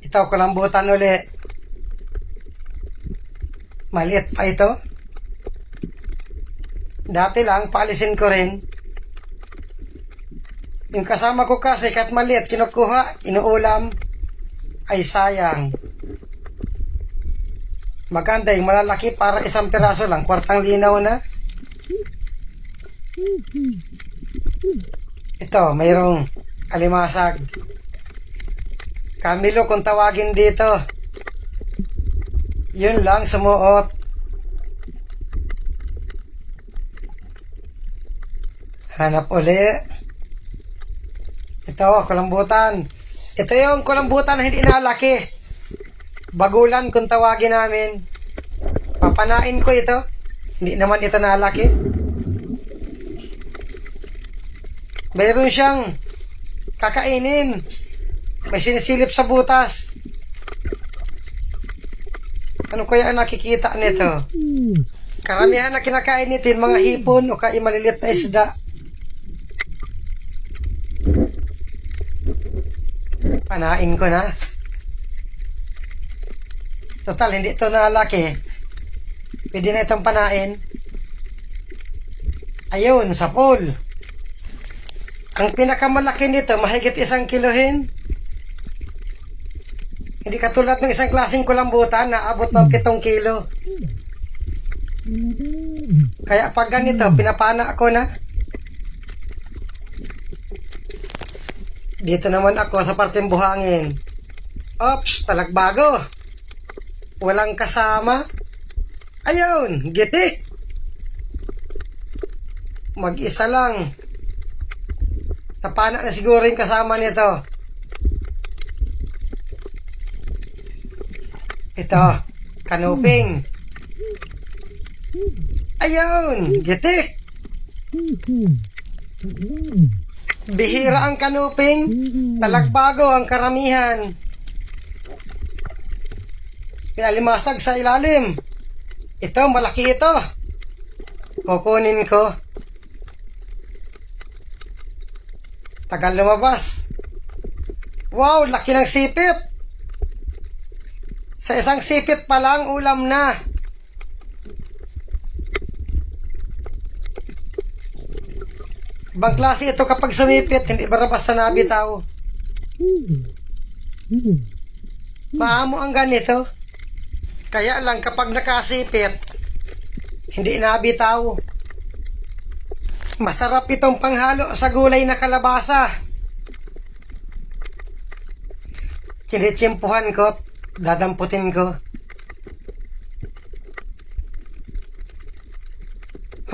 Ito, kulambutan uli. Maliit pa ito. Dati lang, paalisin ko rin. Yung kasama ko kasi, kahit maliit, kinukuha, inuulam, ay sayang. Maganda yung malalaki para isang piraso lang, kwartang linaw na. Ito, mayroong alimasag. Camilo kung tawagin dito. Yun lang, sumuot. Hanap uli. Ito, kulambutan. Ito yung kulambutan na hindi nalaki. Bagulan kung tawagin namin. Papanain ko ito. Hindi naman ito nalaki. Mayroon siyang kakainin. May sinisilip sa butas. Ano kaya ang nakikita nito? Karamihan na kinakain nito yung mga hipon o kaya maliliit na isda. Panain ko na. Total, hindi ito nalaki. Pwede na itong panain. Ayun, sa pool. Ang pinakamalaki nito, mahigit 1 kilohin. Hindi katulad ng isang klaseng kulambutan na abot ng 7 kilo. Kaya pag ganito, pinapana ako na. Dito naman ako sa parteng buhangin. Ops, talagbago. Walang kasama. Ayun, gitik. Mag-isa lang. Napana na siguro yung kasama nito. Ito, kanuping. Ayun, gitik. Bihira ang kanuping, talagbago ang karamihan. May alimasag sa ilalim. Ito, malaki ito. Kukunin ko. Tagal lumabas. Wow, laki ng sipit. Sa isang sipit pa lang, ulam na. Ibang klase ito kapag sumipit, hindi barabas sa nabitaw. Maamo ang ganito. Kaya lang kapag nakasipit, hindi nabitaw. Masarap itong panghalo sa gulay na kalabasa. Kinitsimpuhan ko, dadamputin ko.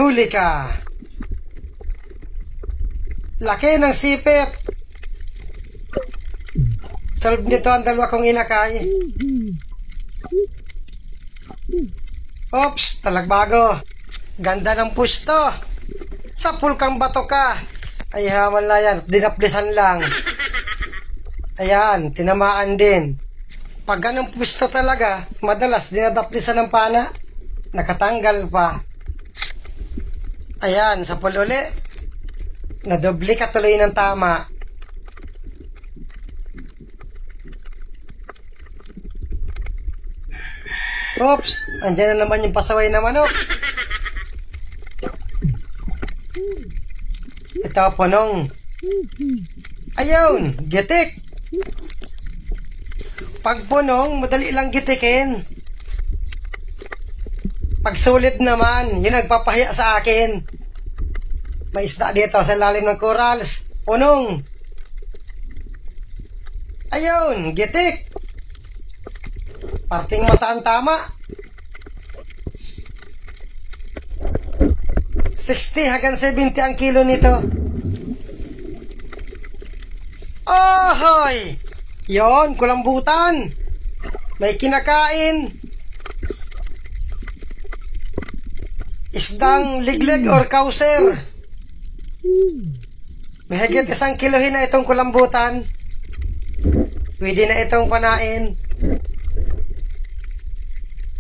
Huli ka. Laki ng sipit. Solve nito ang dalawa kong inakay. Oops, talagbago. Ganda ng pusto. Sa pulkang bato ka. Ay, haman na yan. Dinaplisan lang. Ayan, tinamaan din. Pag ganong pusto talaga, madalas dinadaplisan ng pana. Nakatanggal pa. Ayan, sa pululi. Nadoble ka tuloy ng tama. Oops, andyan na naman yung pasaway na manok. Ito, punong. Ayun, gitik. Pag punong, madali lang gitikin. Pag sulit naman, yun nagpapahiya sa akin. May isda dito sa lalim ng corals. Punong. Ayun, gitik. Parting mata ang tama. 60 hanggang 70 ang kilo nito. Ahoy! Yon, kulambutan. May kinakain. Isdang liglig or kauser. May higit 1 kilohin na itong kulambutan. Pwede na itong panain.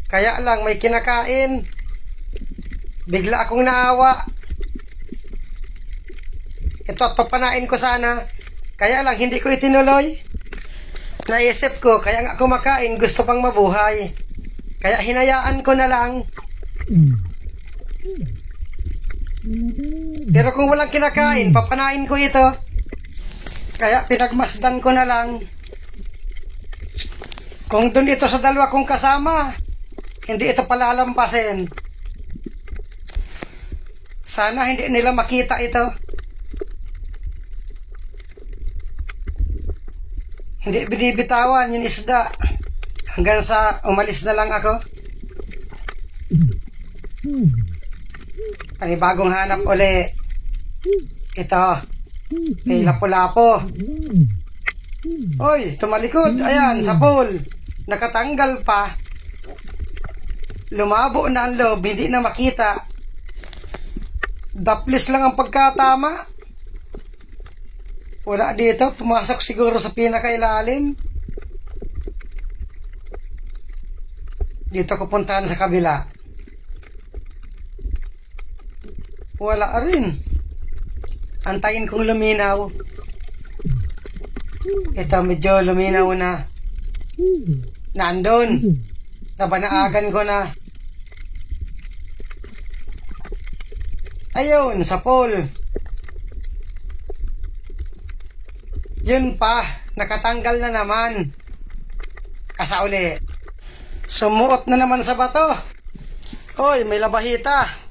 Kaya lang may kinakain. Bigla akong naawa. Ito at papanain ko sana. Kaya lang hindi ko itinuloy. Naisip ko, kaya nga kumakain, gusto pang mabuhay. Kaya hinayaan ko na lang. Pero kung walang kinakain, papanain ko ito. Kaya pinagmasdan ko na lang. Kung dun ito sa dalawa kong kasama, hindi ito palalampasin. Sana hindi nila makita ito. Hindi binibitawan yung isda. Hanggang sa umalis na lang ako. Panibagong hanap uli. Ito. Kay Lapu-Lapu. Oy, tumalikod. Ayan, sa pool. Nakatanggal pa. Lumabo na ang loob. Hindi na makita. Daplis lang ang pagkatama. Wala dito. Pumasok siguro sa pinakailalim. Dito ko puntahan sa kabila. Wala rin. Antayin kong luminaw. Ito medyo luminaw na. Nandun. Nabanaagan ko na. Ayun, sa pool. Yun pa, nakatanggal na naman. Kasauli. Sumuot na naman sa bato. Hoy, may labahita.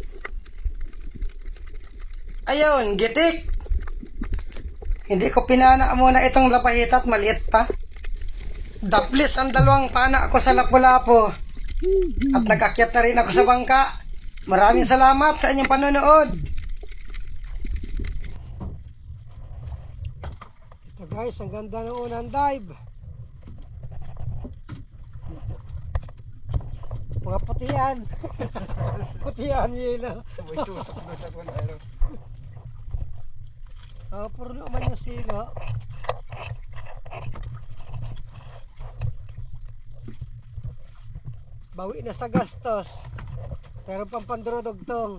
Ayun, gitik. Hindi ko pinana muna itong labahita at maliit pa. Daplis ang dalawang pana ako sa Lapu-Lapu. At nag-akyat na rin ako sa bangka. Maraming salamat sa inyong panonood. Ito guys, ang ganda ng unang dive. Mga putihan. Putihan yun. May tutok na sa kunero. Puro naman yung silo. Bawi na sa gastos. Pero pampandrodogtong.